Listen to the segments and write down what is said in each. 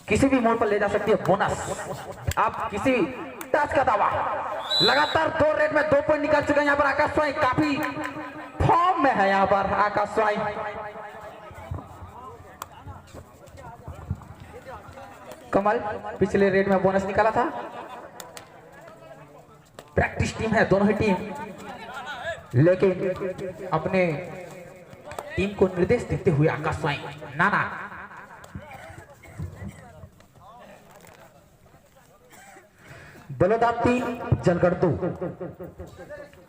किसी भी मोड पर ले जा सकती है बोनस। आप किसी टच का दावा लगातार 2 रेट में 2 पॉइंट निकाल चुके हैं यहाँ पर आकाश स्वाई। काफी फॉर्म में है यहाँ पर आकाश स्वाई। कमल पिछले रेट में बोनस निकाला था। प्रैक्टिस टीम है दोनों ही टीम, लेकिन अपने टीम को निर्देश देते हुए आकाश स्वाई नाना बलोदा 3 जलगढ़ 2।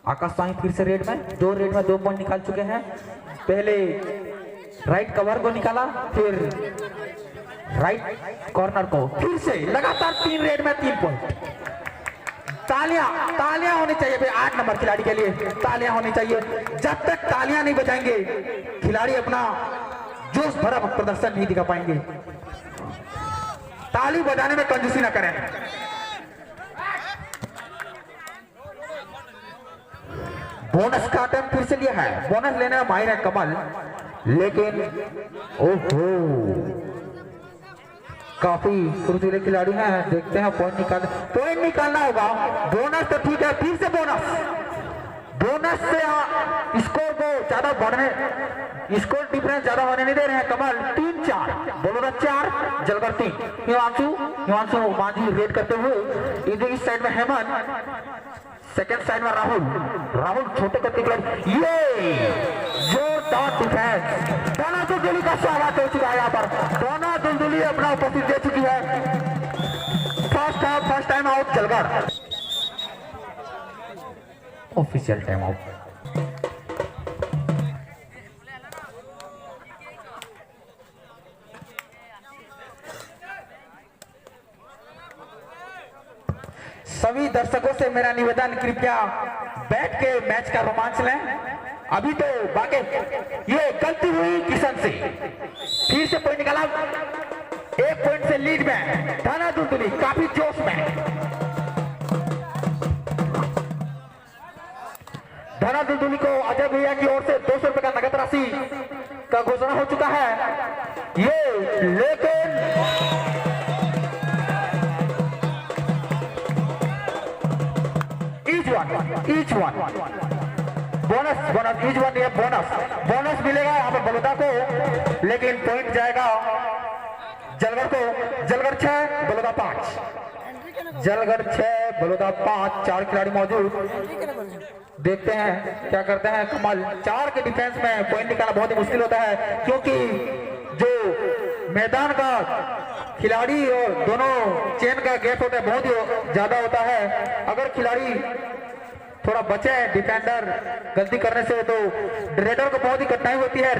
आकाश स्वाई फिर से रेड में 2 रेड में 2 पॉइंट निकाल चुके हैं। पहले राइट कवर को निकाला, फिर राइट कॉर्नर को, फिर से लगातार 3 रेड में 3 पॉइंट। तालियां होनी चाहिए भाई 8 नंबर खिलाड़ी के लिए, तालियां होनी चाहिए। जब तक तालियां नहीं बजाएंगे खिलाड़ी अपना जोश भरा प्रदर्शन नहीं दिखा पाएंगे। ताली बजाने में कंजूसी ना करें। बोनस का अटेम्प्ट फिर से लिया है, बोनस लेने में माहिर है कमल, लेकिन ओहो काफी फुर्तीले खिलाड़ी हैं। देखते हैं पॉइंट निकालना होगा। बोनस तो ठीक है, फिर से बोनस से स्कोर को ज्यादा बढ़ने, स्कोर डिफरेंस ज्यादा होने नहीं दे रहे हैं कमल। 3-4 बलोदा 4 जलगढ़ 3। हिमांशु मांझी रेड करते हुए इधर इस साइड में हेमंत, सेकेंड साइड में राहुल छोटे करते खिलाड़ी। ये जोरदार डिफेंस, दोनों दुलदुली का स्वागत हो चुका है यहाँ पर। दोनों दुलदुली अपना उपस्थित दे चुकी है। First time out Jalgarh, official time out. सभी दर्शकों से मेरा निवेदन, कृपया बैठ के मैच का रोमांच लें। अभी तो बाकी ये गलती हुई किशन से, फिर से पॉइंट निकाला। 1 पॉइंट से लीड में थाना दुलदुली काफी जोश में। थाना दुलदुली को अजय भैया की ओर से 200 रुपए का नगद राशि का घोषणा हो चुका है। ये लेकिन each one बोनस मिलेगा यहाँ पर बलोदा को, लेकिन पॉइंट जाएगा जलगढ़ को। जलगढ़ 6 बलोदा 5, जलगढ़ 6 बलोदा 5। 4 खिलाड़ी मौजूद, देखते हैं क्या करते हैं कमल। 4 के डिफेंस में पॉइंट निकालना बहुत ही मुश्किल होता है, क्योंकि जो मैदान का खिलाड़ी और दोनों चेन का गैप होता है बहुत ही ज्यादा होता है। अगर खिलाड़ी थोड़ा बचे डिफेंडर गलती करने से, तो रेडर को बहुत ही कठिनाई होती है।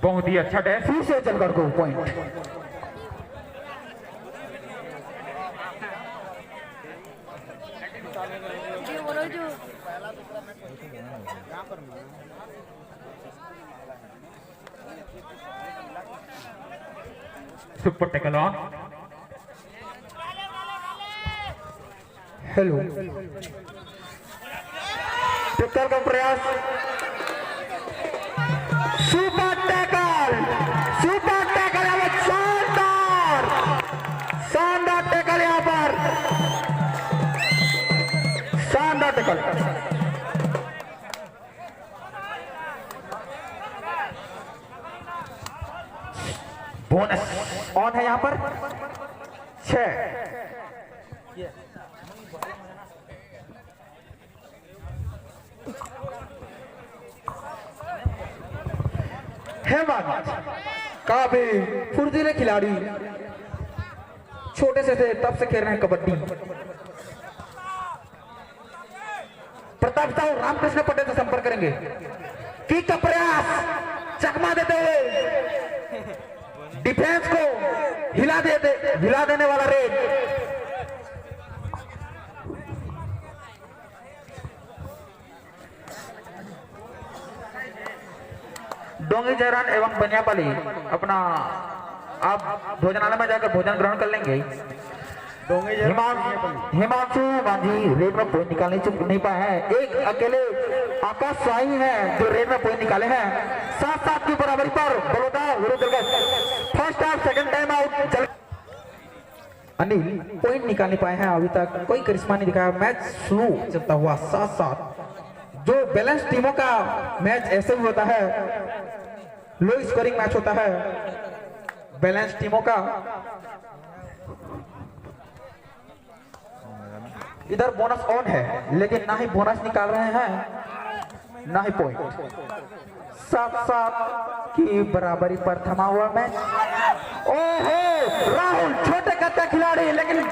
बहुत ही अच्छा डैश, फिर से जलगढ़ को point. Super tackle on, hello tackle का प्रयास, सुपर टैकल शानदार टैकल यहाँ पर, शानदार टैकल। बोनस ऑन है यहाँ पर 6। हेमंत काफी फुर्तीले खिलाड़ी, छोटे से थे तब से खेल रहे हैं कबड्डी। प्रताप साहू रामकृष्ण पटेल से संपर्क करेंगे। की का प्रयास, चकमा देते हुए डिफेंस को हिला देने वाला रेड। डोंगी जयरान एवं बनियापाली अपना आप भोजनालय में जाकर भोजन ग्रहण कर लेंगे। हिमांशु मांझी रेड में पॉइंट निकालने नहीं पाए हैं। एक अकेले आकाश साई हैं जो रेड में पॉइंट निकाले हैं। 7-7 की बराबरी पर बड़ौदा विरुद्ध first half second time out. Anil point निकाल नहीं पाए हैं अभी तक, कोई करिश्मा नहीं दिखाया। मैच स्लो चलता हुआ 7-7। जो बैलेंस टीमों का मैच ऐसे ही होता है, लो स्कोरिंग मैच होता है बैलेंस टीमों का। इधर बोनस ऑन है लेकिन ना ही बोनस निकाल रहे हैं ना ही पॉइंट। 7-7 की बराबरी पर थमा हुआ मैच। ओहो राहुल छोटे कद का खिलाड़ी लेकिन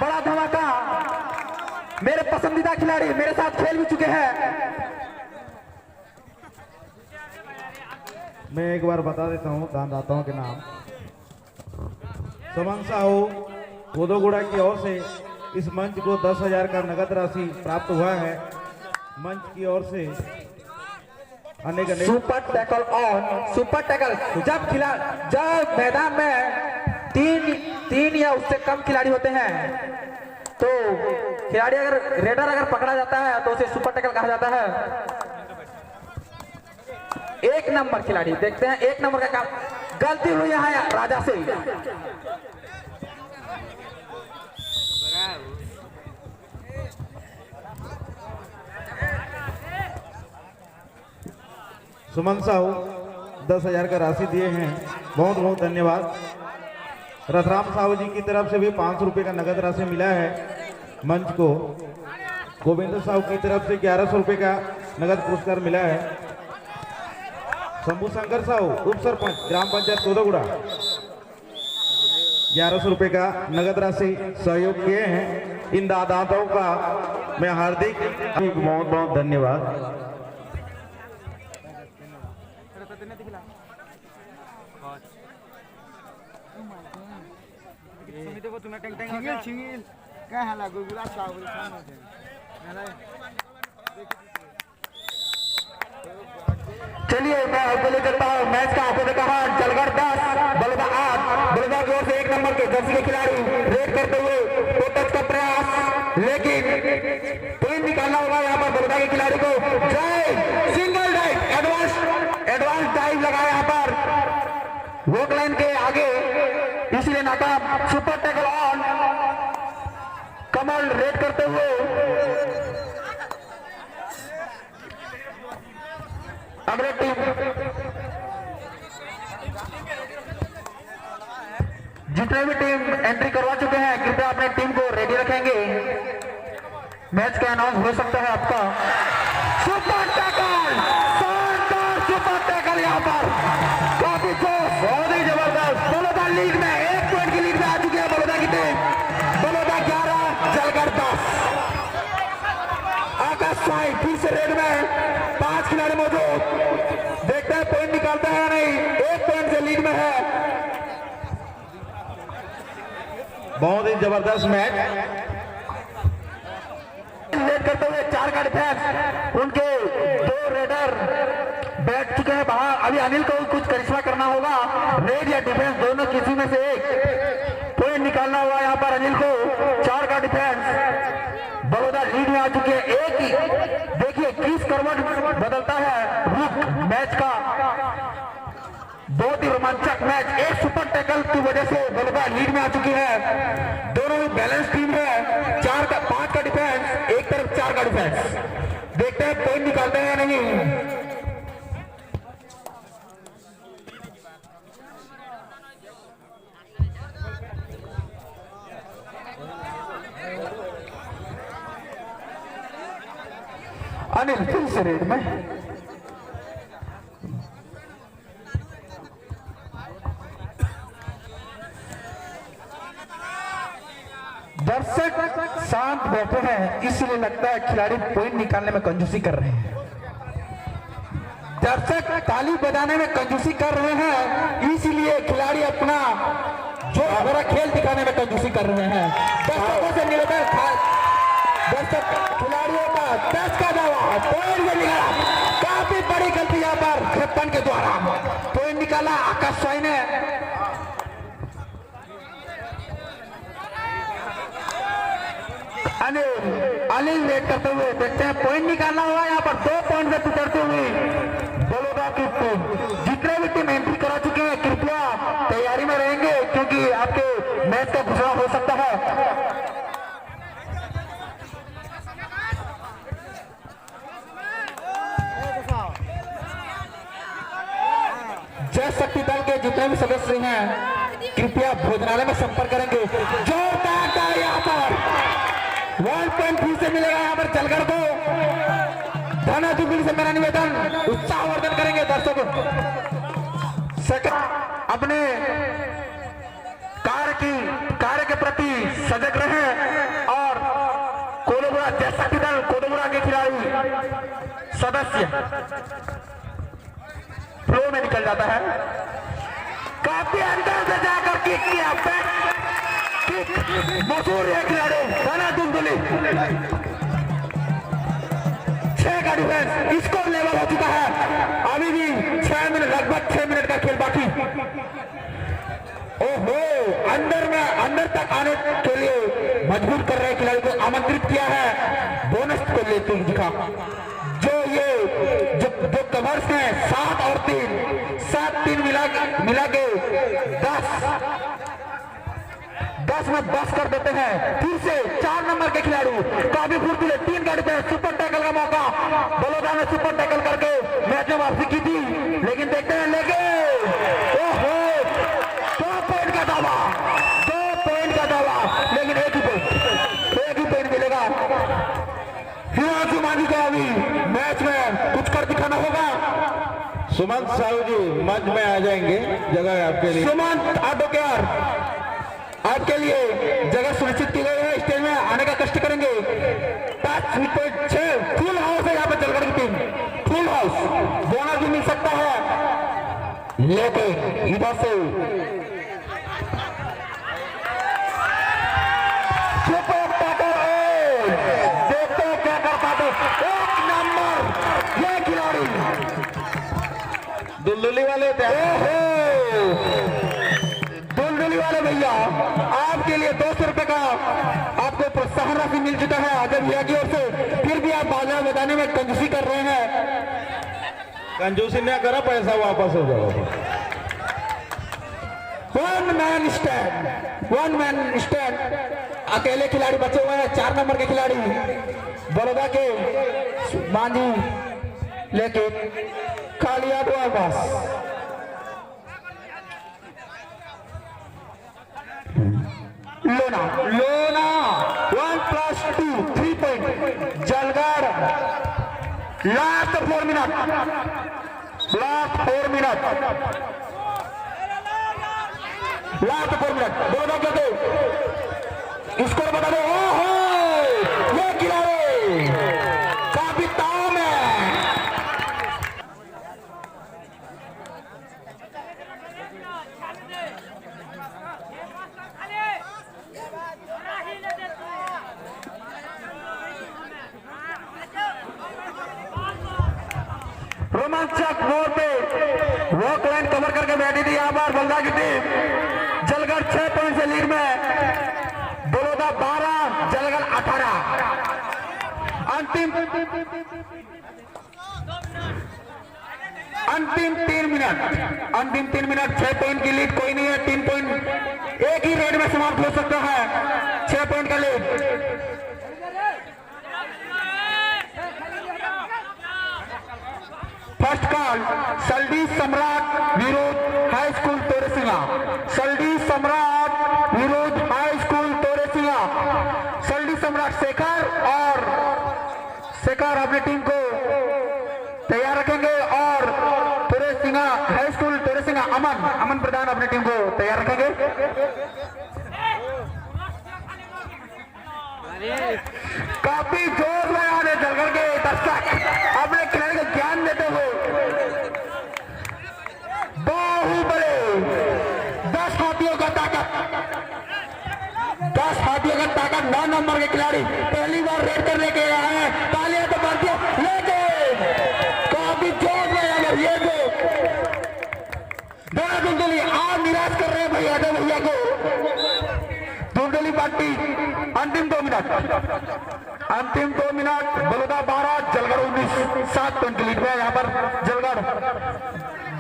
बड़ा धमाका, मेरे पसंदीदा खिलाड़ी मेरे साथ खेल भी चुके हैं। मैं एक बार बता देता हूं दानदाताओं के नाम। सुमन साहू कोदोगुड़ा की ओर से इस मंच को 10,000 का नगद राशि प्राप्त हुआ है। मंच की ओर से अनेक super tackle on. Super tackle जब मैदान में तीन या उससे कम खिलाड़ी होते हैं तो खिलाड़ी अगर रेडर अगर पकड़ा जाता है तो उसे सुपर टैकल कहा जाता है। 1 नंबर खिलाड़ी देखते हैं 1 नंबर का काम गलती हुई है राजा से। सुमन साहू 10,000 का राशि दिए हैं, बहुत बहुत धन्यवाद। रथराम साहू जी की तरफ से भी 500 रुपये का नगद राशि मिला है मंच को। गोविंद साहू की तरफ से 1100 रुपये का नगद पुरस्कार मिला है। शंभू शंकर साहू उप सरपंच ग्राम पंचायत कोदोगुड़ा 1100 रुपये का नगद राशि सहयोग किए हैं। इन दाताओं का मैं हार्दिक बहुत बहुत धन्यवाद। चलिए मैं आपको ले चलता हूँ मैच का आपको देखा जलगढ़ 10 बलदा 8। बलदा की ओर से 1 नंबर के जर्सी के खिलाड़ी रेड करते हुए तो टच का प्रयास लेकिन पॉइंट निकालना होगा यहाँ पर बलदा के खिलाड़ी को। जय सिंगल डाइव एडवांस डाइव लगा यहाँ पर वोक लाइन के आगे इसलिए नाकाम। Super tackle on Kamal red करते हुए अगले टीम जितने भी टीम एंट्री करवा चुके हैं कृपया अपने टीम को रेडी रखेंगे। मैच का अनाउंस हो सकता है आपका। सुपर टैकल शानदार सुपर टैकल यहाँ पर काफी बहुत ही जबरदस्त। बड़ौदा लीग में 1 पॉइंट की लीड में आ चुकी है बड़ौदा की टीम। बड़ौदा 11 जलगढ़ 10। आकाश साई फिर से रेड में 5 खिलाड़ी मौजूद। देखते हैं पॉइंट निकालता है या नहीं। 1 पॉइंट से लीड में है। बहुत ही जबरदस्त मैच रेड करते हुए 4 का डिफेंस। उनके 2 रेडर बैठ चुके हैं बाहर। अभी अनिल को कुछ करिश्मा करना होगा। रेड या डिफेंस दोनों किसी में से एक पॉइंट निकालना होगा यहाँ पर अनिल को। 4 का डिफेंस बड़ौदा लीड में आ चुके हैं। एक ही देखिए किस करवट बदलता है रुख मैच का। बहुत ही रोमांचक मैच। एक सुपर टैकल की वजह से बड़ौदा लीड में आ चुकी है। दोनों ही बैलेंस टीम है। 5 का डिफेंस एक तरफ 4 का डिफेंस। देखते हैं पॉइंट निकालते हैं या नहीं। अनिल फिर से रेड में दर्शक शांत बैठे हैं इसलिए लगता है खिलाड़ी पॉइंट निकालने में कंजूसी कर रहे हैं। दर्शक ताली बजाने में कंजूसी कर रहे हैं इसलिए खिलाड़ी अपना जो हमारा खेल दिखाने में कंजूसी कर रहे हैं। दर्शकों से निवेदन दर्शक खिलाड़ियों का 10 का दावा पॉइंट में निकाला। काफी बड़ी गलती यहाँ पर पॉइंट के द्वारा पॉइंट निकाला आकाश साई ने। अनिल वेट करते हुए देखते हैं पॉइंट निकालना होगा यहाँ पर 2 पॉइंट से उतरते हुए बड़ौदा की टीम। जितने भी टीम एंट्री करा चुके हैं कृपया तैयारी में रहेंगे क्योंकि आपके मैच का घोषणा हो सकता है। जय शक्ति दल के जितने भी सदस्य हैं कृपया भोजनालय में संपर्क करेंगे। जोरदार यहाँ पर 1 पॉइंट फिर से मिलेगा यहाँ पर जलगढ़ को। धना दुबली से मेरा निवेदन उत्साहवर्धन करेंगे दर्शक अपने कार्य के प्रति सजग रहे और कोडोगुड़ा जय शक्ति दल कोडोगुड़ा के खिलाड़ी सदस्य फ्लो में निकल जाता है। काफी अंदर से जाकर किक किया, किक मशहूर है खिलाड़ी धना दुबली। 6 का डिफेंस स्कोर लेवल हो चुका है। अभी भी 6 मिनट लगभग 6 मिनट का खेल बाकी। ओहो अंदर तक आने के लिए मजबूर कर रहे खिलाड़ी को आमंत्रित किया है। बोनस को लेते हुए दिखा जो कवर्स हैं 7 और 3 मिला के 10 में बस कर देते हैं। फिर से 4 नंबर के खिलाड़ी काफी फुर्तीले 3 गाड़ी पे सुपर टैकल का मौका। बड़ौदा ने सुपर टैकल करके मैच में वापसी की थी लेकिन देखते हैं ओहो 2 पॉइंट का दावा लेकिन एक ही पॉइंट मिलेगा। हिमांशु मांझी को अभी मैच में कुछ कर दिखाना होगा। सुमंत साहू जी मंच में आ जाएंगे, जगह है आपके लिए। सुमंत आडोकेर आपके लिए जगह सुनिश्चित की गई है, स्टेज में आने का कष्ट करेंगे। 5.6 फुल हाउस है यहाँ पे जलगढ़ की टीम, फुल हाउस। बोनस भी मिल सकता है लेकिन इधर से देखते हो क्या कर पाते। 1 नंबर ये खिलाड़ी दुलदुली वाले दुलदुली वाले भैया आपके लिए 200 रुपए का आपको प्रोत्साहन राशि मिल चुका है आजम भैया की ओर से। फिर भी आप बाजार बताने में कंजूसी कर रहे हैं। कंजूसी नहीं करा, पैसा वापस हो जाएगा। 1 मैन स्टैंड अकेले खिलाड़ी बचे हुए हैं। 4 नंबर के खिलाड़ी बड़ौदा के मांझी लेकिन खाली हाथ बस। लोना 1+2 3 पॉइंट जलगढ़। लास्ट 4 मिनट दोनों के दो स्कोर बता दो। ओहो ये खिलाड़ी काफी ताव में रोमांचक मोड़ पे वॉक लाइन कवर करके बैठी थी यहाँ पर बल्दा की टीम। जलगढ़ 6 पॉइंट से लीड में, बड़ौदा 12 जलगढ़ 18। अंतिम 3 मिनट 6 पॉइंट की लीड कोई नहीं है। 3 पॉइंट एक ही रेड में समाप्त हो सकता है। 6 पॉइंट का लीड। फर्स्ट कॉल सल्डी सम्राट विरोध हाई स्कूल तोरेसिंगा। सल्डी सम्राट विरोध हाई स्कूल तोरेसिंगा। सल्डी सम्राट शेखर अपनी टीम को तैयार रखेंगे और तोरेसिंगा हाई स्कूल तोरेसिंगा अमन प्रधान अपनी टीम को तैयार रखेंगे। काफी जोर में आ रहे जलगढ़ के दर्शक अपने खिलाड़ी को ज्ञान देते हुए। बाहुबले 10 हाथियों का ताकत 9 नंबर के खिलाड़ी पहली बार रेड करने के आए हैं। तालियां तो बढ़ती है लेकिन काफी जोर में ये जो बड़ा धुंधली आप निराश कर रहे हैं भैया भैया को। धुंधली पार्टी अंतिम 2 मिनट, अंतिम 2 मिनट। बलौदा 12 जलगढ़ 19, 7 पॉइंट लीड में यहाँ पर जलगढ़।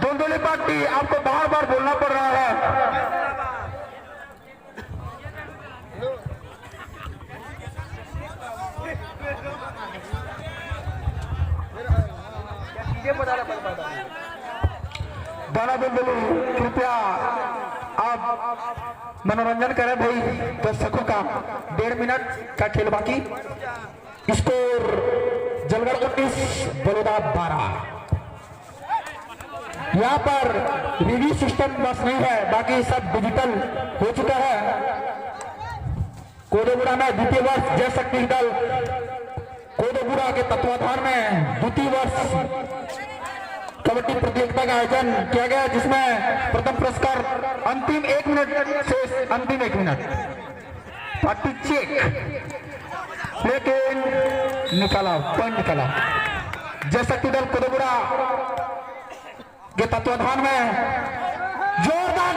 धुंधली पार्टी आपको बार बार बोलना पड़ रहा है। दाना धुंधली कृपया आप मनोरंजन करें भाई दर्शकों का। 1.5 मिनट का खेल बाकी। स्कोर जलगढ़ 19 बलौदा 12। यहाँ पर रिव्यू सिस्टम बस नहीं है, बाकी सब डिजिटल हो चुका है। कोडेगुड़ा में द्वितीय वर्ष जय शक्ति दल कोडेगुड़ा के तत्वाधान में द्वितीय वर्ष कबड्डी प्रतियोगिता का आयोजन किया गया, जिसमें प्रथम पुरस्कार अंतिम 1 मिनट से अंतिम 1 मिनट पार्टी चेक, लेकिन निकाला पॉइंट निकाला। जय शक्ति दल कोडेगुड़ा के तत्वाधान में जोरदार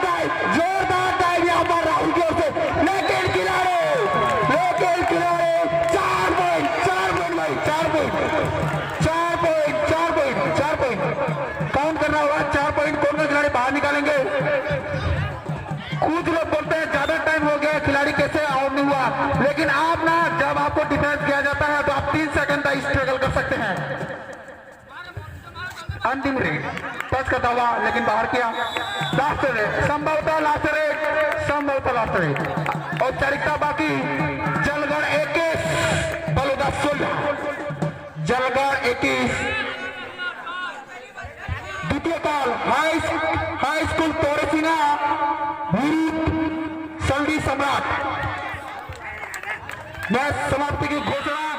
डाइव यहाँ पर राहुल की ओर से, लेकिन किनारे 4 पॉइंट काउंट करना होगा। 4 पॉइंट कौन सा खिलाड़ी बाहर निकालेंगे। कुछ लोग बोलते हैं ज्यादा टाइम हो गया, खिलाड़ी कैसे आउट नहीं हुआ, लेकिन आप ना जब आपको डिफेंस किया जाता है तो आप 3 सेकंड तक स्ट्रगल कर सकते हैं। अंतिम रेड टच करता हुआ लेकिन बाहर किया। लास्ट रेड संभवतः लास्ट रेड। औपचारिकता बाकी। जलगढ़ 21 बलौदा 16। जलगढ़ 21 द्वितीय काल हाई स्कूल तोरेसीना सल्डी सम्राट मैच समाप्ति की घोषणा।